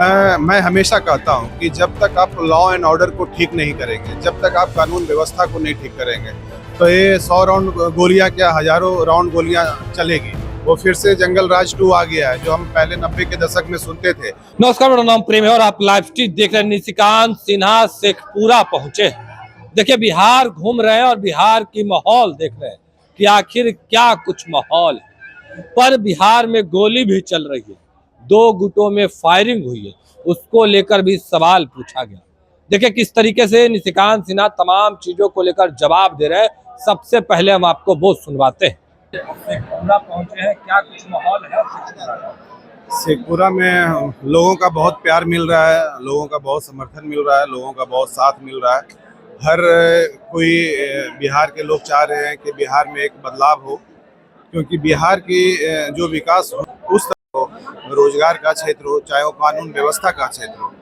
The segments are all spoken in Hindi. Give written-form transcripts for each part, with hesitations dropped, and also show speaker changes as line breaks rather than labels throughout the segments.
मैं हमेशा कहता हूँ कि जब तक आप लॉ एंड ऑर्डर को ठीक नहीं करेंगे, जब तक आप कानून व्यवस्था को नहीं ठीक करेंगे, तो ये 100 राउंड गोलियां क्या हजारों राउंड गोलियां चलेगी। वो फिर से जंगल राज 2 आ गया है, जो हम पहले 90 के दशक में सुनते थे।
नमस्कार, मेरा नाम प्रेम है और आप लाइव स्ट्रीट देख रहे हैं। निशिकांत सिन्हा शेखपुरा पहुंचे हैं। देखिए, बिहार घूम रहे हैं और बिहार की माहौल देख रहे हैं कि आखिर क्या कुछ माहौल है। पर बिहार में गोली भी चल रही है, 2 गुटों में फायरिंग हुई है, उसको लेकर भी सवाल पूछा गया। देखिए किस तरीके से निशिकांत सिन्हा तमाम चीजों को लेकर जवाब दे रहे हैं। सबसे पहले हम आपको वो सुनवाते हैं। शेखपुरा पहुंचे हैं, क्या कुछ माहौल है
शेखपुरा में? लोगों का बहुत प्यार मिल रहा है, लोगों का बहुत समर्थन मिल रहा है, लोगों का बहुत साथ मिल रहा है। हर कोई बिहार के लोग चाह रहे हैं कि बिहार में एक बदलाव हो, क्योंकि बिहार की जो विकास हो, उस तरह हो, रोजगार का क्षेत्र हो, चाहे वो कानून व्यवस्था का क्षेत्र हो,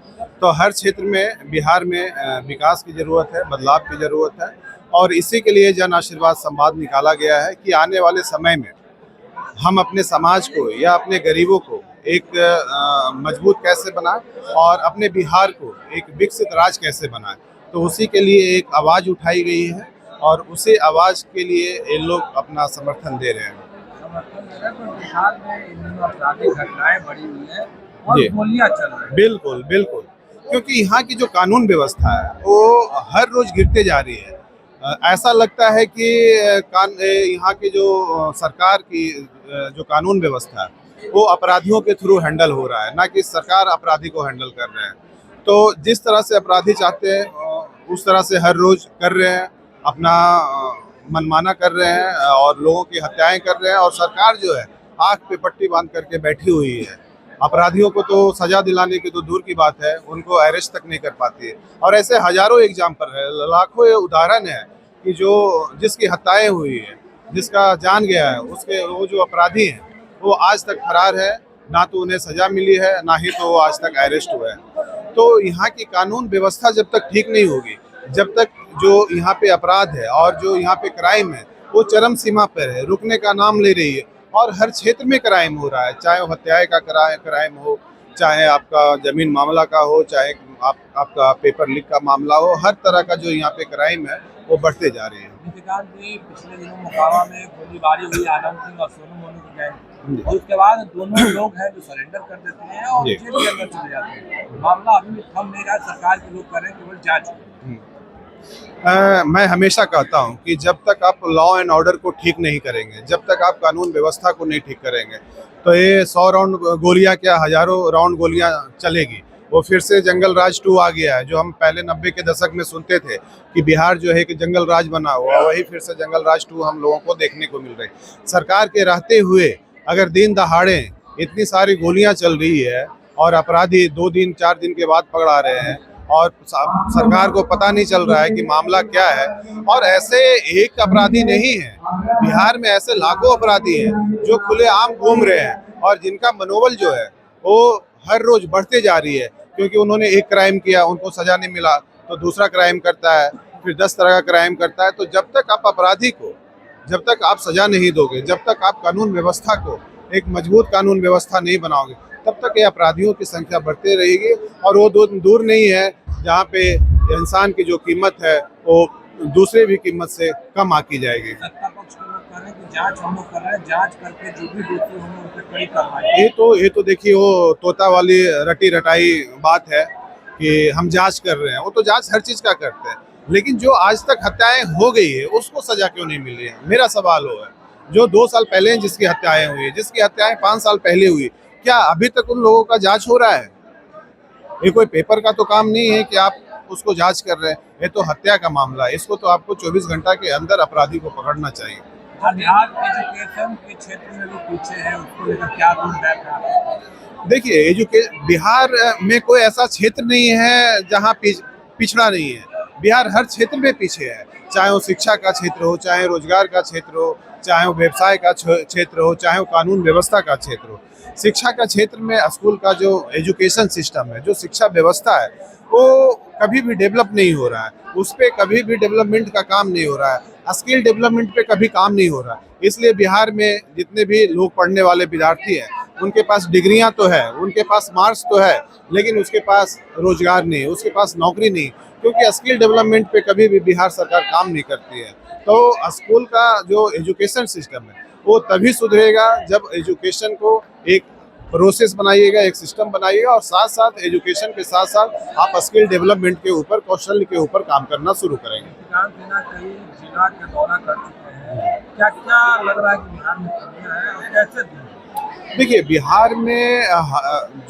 तो हर क्षेत्र में बिहार में विकास की ज़रूरत है, बदलाव की ज़रूरत है। और इसी के लिए जन आशीर्वाद संवाद निकाला गया है कि आने वाले समय में हम अपने समाज को या अपने गरीबों को एक मजबूत कैसे बनाएं और अपने बिहार को एक विकसित राज्य कैसे बनाएं। तो उसी के लिए एक आवाज़ उठाई गई है और उसी आवाज़ के लिए ये लोग अपना समर्थन दे रहे हैं।
बिहार में इन दिनों आपराधिक घटनाएं बढ़ी हुई है और गोलियां चल रही है।
बिल्कुल बिल्कुल, क्योंकि यहाँ की जो कानून व्यवस्था है वो हर रोज गिरते जा रही है। ऐसा लगता है कि यहाँ की जो सरकार की जो कानून व्यवस्था है वो अपराधियों के थ्रू हैंडल हो रहा है, ना कि सरकार अपराधी को हैंडल कर रहे हैं। तो जिस तरह से अपराधी चाहते हैं उस तरह से हर रोज कर रहे हैं, अपना मनमाना कर रहे हैं और लोगों की हत्याएं कर रहे हैं। और सरकार जो है आंख पे पट्टी बांध करके बैठी हुई है। अपराधियों को तो सजा दिलाने की तो दूर की बात है, उनको अरेस्ट तक नहीं कर पाती है। और ऐसे हजारों एग्जाम्पल है, लाखों उदाहरण है कि जिसकी हत्याएं हुई है, जिसका जान गया है, उसके वो जो अपराधी हैं वो आज तक फरार है, ना तो उन्हें सजा मिली है, ना ही तो वो आज तक अरेस्ट हुए हैं। तो यहाँ की कानून व्यवस्था जब तक ठीक नहीं होगी, जब तक जो यहाँ पे अपराध है और जो यहाँ पे क्राइम है वो चरम सीमा पर है, रुकने का नाम ले रही है। और हर क्षेत्र में क्राइम हो रहा है, चाहे वो हत्याएं का क्राइम हो, चाहे आपका जमीन मामला का हो, चाहे आपका पेपर लीक का मामला हो, हर तरह का जो यहाँ पे क्राइम है वो बढ़ते जा रहे हैं।
निशिकांत जी, पिछले दिनों मोकामा में गोलीबारी हुई आनंद सिंह और सोनू मोनू की गैंग, और उसके बाद दोनों लोग हैं जो सरेंडर कर देते हैं और जेल के अंदर चले जाते हैं। मामला अभी भी थम नहीं रहा, सरकार के लोग कर रहे हैं केवल जांच।
मैं हमेशा कहता हूं कि जब तक आप लॉ एंड ऑर्डर को ठीक नहीं करेंगे, जब तक आप कानून व्यवस्था को नहीं ठीक करेंगे, तो ये 100 राउंड गोलियां क्या हजारों राउंड गोलियां चलेगी। वो फिर से जंगल राज 2 आ गया है, जो हम पहले 90 के दशक में सुनते थे कि बिहार जो है कि जंगल राज बना हुआ, वही फिर से जंगल राज 2 हम लोगों को देखने को मिल रही। सरकार के रहते हुए अगर दिन दहाड़े इतनी सारी गोलियां चल रही है और अपराधी 2 दिन 4 दिन के बाद पकड़ा रहे हैं और सरकार को पता नहीं चल रहा है कि मामला क्या है। और ऐसे एक अपराधी नहीं है, बिहार में ऐसे लाखों अपराधी हैं जो खुलेआम घूम रहे हैं और जिनका मनोबल जो है वो हर रोज बढ़ते जा रही है, क्योंकि उन्होंने एक क्राइम किया, उनको सजा नहीं मिला तो दूसरा क्राइम करता है, फिर 10 तरह का क्राइम करता है। तो जब तक आप अपराधी को, जब तक आप सजा नहीं दोगे, जब तक आप कानून व्यवस्था को एक मजबूत कानून व्यवस्था नहीं बनाओगे, तब तक ये अपराधियों की संख्या बढ़ती रहेगी। और वो दूर नहीं है जहाँ पे इंसान की जो कीमत है वो दूसरे भी कीमत से कम आकी जाएगी।
सत्ता पक्ष के लोग कह रहे हैं कि जांच हम लोग कर रहे हैं, जांच करके जो भी दोषी होंगे उन पर कड़ी कार्रवाई।
ये तो देखिए वो तोता वाली रटी रटाई बात है कि हम जांच कर रहे हैं। वो तो जांच हर चीज का करते हैं, लेकिन जो आज तक हत्याएं हो गई है उसको सजा क्यों नहीं मिली है, मेरा सवाल वो है। जो 2 साल पहले जिसकी हत्याएं हुई, जिसकी हत्याएं 5 साल पहले हुई, क्या अभी तक उन लोगों का जांच हो रहा है? ये कोई पेपर का तो काम नहीं है कि आप उसको जांच कर रहे हैं। ये तो हत्या का मामला है, इसको तो आपको 24 घंटा के अंदर अपराधी को पकड़ना चाहिए।
बिहार एजुकेशन के क्षेत्र में भी पीछे है, उसको लेकर क्या फीडबैक है?
देखिए, बिहार में कोई ऐसा क्षेत्र नहीं है जहाँ पिछड़ा नहीं है। बिहार हर क्षेत्र में पीछे है, चाहे वो शिक्षा का क्षेत्र हो, चाहे रोजगार का क्षेत्र हो, चाहे वो व्यवसाय का क्षेत्र हो, चाहे वो कानून व्यवस्था का क्षेत्र हो। शिक्षा का क्षेत्र में स्कूल का जो एजुकेशन सिस्टम है, जो शिक्षा व्यवस्था है, वो कभी भी डेवलप नहीं हो रहा है। उस पर कभी भी डेवलपमेंट का काम नहीं हो रहा है, स्किल डेवलपमेंट पे कभी काम नहीं हो रहा है। इसलिए बिहार में जितने भी लोग पढ़ने वाले विद्यार्थी हैं उनके पास डिग्रियां तो है, उनके पास मार्क्स तो है, लेकिन उसके पास रोजगार नहीं है, उसके पास नौकरी नहीं, क्योंकि स्किल डेवलपमेंट पे कभी भी बिहार सरकार काम नहीं करती है। तो स्कूल का जो एजुकेशन सिस्टम है वो तभी सुधरेगा जब एजुकेशन को एक प्रोसेस बनाइएगा, एक सिस्टम बनाइएगा, और साथ साथ एजुकेशन के साथ साथ आप स्किल डेवलपमेंट के ऊपर, कौशल के ऊपर काम करना शुरू करेंगे।
कई जिला के दौरा कर चुके हैं, क्या क्या लग रहा है कि बिहार में कमियां हैं और कैसे दूर?
देखिए, बिहार में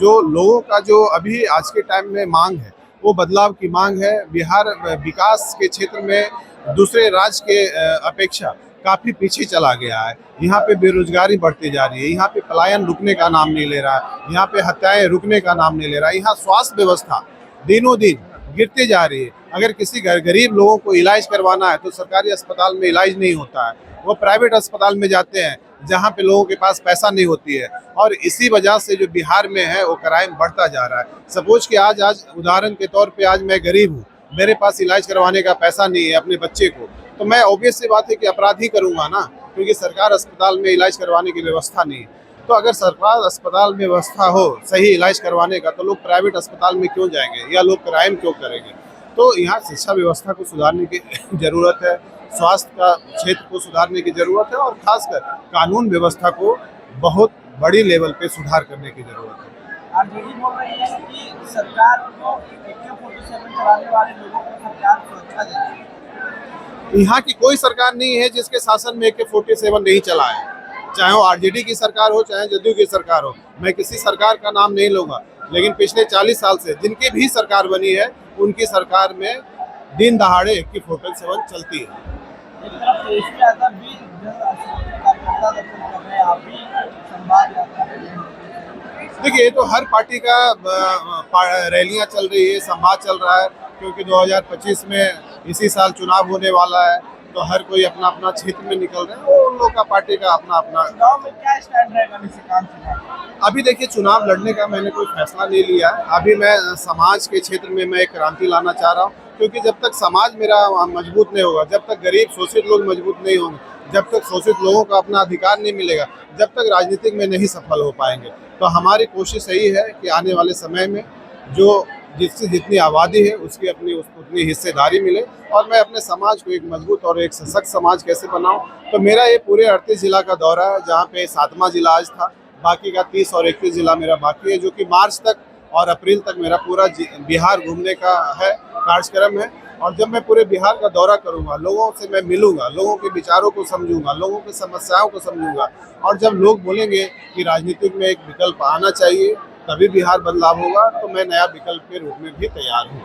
जो लोगों का जो अभी आज के टाइम में मांग है वो बदलाव की मांग है। बिहार विकास के क्षेत्र में दूसरे राज्य के अपेक्षा काफी पीछे चला गया है। यहाँ पे बेरोजगारी बढ़ती जा रही है, यहाँ पे पलायन रुकने का नाम नहीं ले रहा है, यहाँ पे हत्याएं रुकने का नाम नहीं ले रहा है, यहाँ स्वास्थ्य व्यवस्था दिनों दिन गिरते जा रही है। अगर किसी गरीब लोगों को इलाज करवाना है तो सरकारी अस्पताल में इलाज नहीं होता है, वो प्राइवेट अस्पताल में जाते हैं जहाँ पे लोगों के पास पैसा नहीं होती है। और इसी वजह से जो बिहार में है वो क्राइम बढ़ता जा रहा है। सपोज कि आज उदाहरण के तौर पे आज मैं गरीब हूँ, मेरे पास इलाज करवाने का पैसा नहीं है अपने बच्चे को, तो मैं ऑब्वियस सी बात है कि अपराध ही करूँगा ना, क्योंकि सरकार अस्पताल में इलाज करवाने की व्यवस्था नहीं है। तो अगर सरकार अस्पताल में व्यवस्था हो सही इलाज करवाने का, तो लोग प्राइवेट अस्पताल में क्यों जाएंगे या लोग क्राइम क्यों करेंगे? तो यहाँ शिक्षा व्यवस्था को सुधारने की जरूरत है, स्वास्थ्य का क्षेत्र को सुधारने की जरूरत है, और खासकर कानून व्यवस्था को बहुत बड़ी लेवल पे सुधार करने की जरूरत है।
आरजेडी बोल रही है कि सरकार को AK-47 चलाने वाले लोगों को सरकार सुरक्षा देगी।
यहाँ की कोई सरकार नहीं है जिसके शासन में AK-47 नहीं चला है, चाहे वो आरजेडी की सरकार हो चाहे जदयू की सरकार हो। मैं किसी सरकार का नाम नहीं लूंगा, लेकिन पिछले 40 साल से जिनकी भी सरकार बनी है उनकी सरकार में दिन दहाड़े AK-47 चलती है।
एक तरफ तेजस्वी यादव भी कार्यकर्ता दर्शन कर रहे हैं, आप भी संवाद यात्रा कर रहे हैं।
देखिए, ये तो हर पार्टी का रैलियां चल रही है, संवाद चल रहा है, क्योंकि 2025 में इसी साल चुनाव होने वाला है, तो हर कोई अपना अपना क्षेत्र में निकल रहे हैं। उन लोग का पार्टी का अपना अपना
चुनाव में क्या स्टैंड रहेगा निशिकांत सिन्हा?
अभी देखिए, चुनाव लड़ने का मैंने कोई फैसला नहीं लिया है। अभी मैं समाज के क्षेत्र में मैं एक क्रांति लाना चाह रहा हूँ, क्योंकि जब तक समाज मेरा मजबूत नहीं होगा, जब तक गरीब शोषित लोग मजबूत नहीं होंगे, जब तक शोषित लोगों को अपना अधिकार नहीं मिलेगा, जब तक राजनीतिक में नहीं सफल हो पाएंगे। तो हमारी कोशिश यही है कि आने वाले समय में जो जिसकी जितनी आबादी है उसकी अपनी उतनी हिस्सेदारी मिले, और मैं अपने समाज को एक मजबूत और एक सशक्त समाज कैसे बनाऊं। तो मेरा ये पूरे 38 जिला का दौरा है, जहाँ पे 7वां जिला आज था, बाकी का 30 और 31 जिला मेरा बाकी है, जो कि मार्च तक और अप्रैल तक मेरा पूरा बिहार घूमने का है कार्यक्रम है। और जब मैं पूरे बिहार का दौरा करूंगा, लोगों से मैं मिलूंगा, लोगों के विचारों को समझूंगा, लोगों की समस्याओं को समझूंगा, और जब लोग बोलेंगे कि राजनीति में एक विकल्प आना चाहिए तभी बिहार बदलाव होगा, तो मैं नया विकल्प के रूप में भी तैयार हूँ।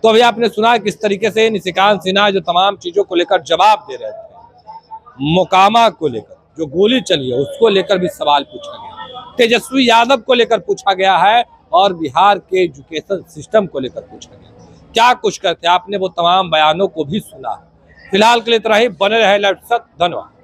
तो अभी आपने सुना किस तरीके से निशिकांत सिन्हा जो तमाम चीजों को लेकर जवाब दे रहे थे। मोकामा को लेकर जो गोली चली है उसको लेकर भी सवाल पूछा गया, तेजस्वी यादव को लेकर पूछा गया है, और बिहार के एजुकेशन सिस्टम को लेकर पूछा गया। क्या कुछ करते, आपने वो तमाम बयानों को भी सुना। फिलहाल के लिए इतना ही, बने रहे लाइव के साथ। धन्यवाद।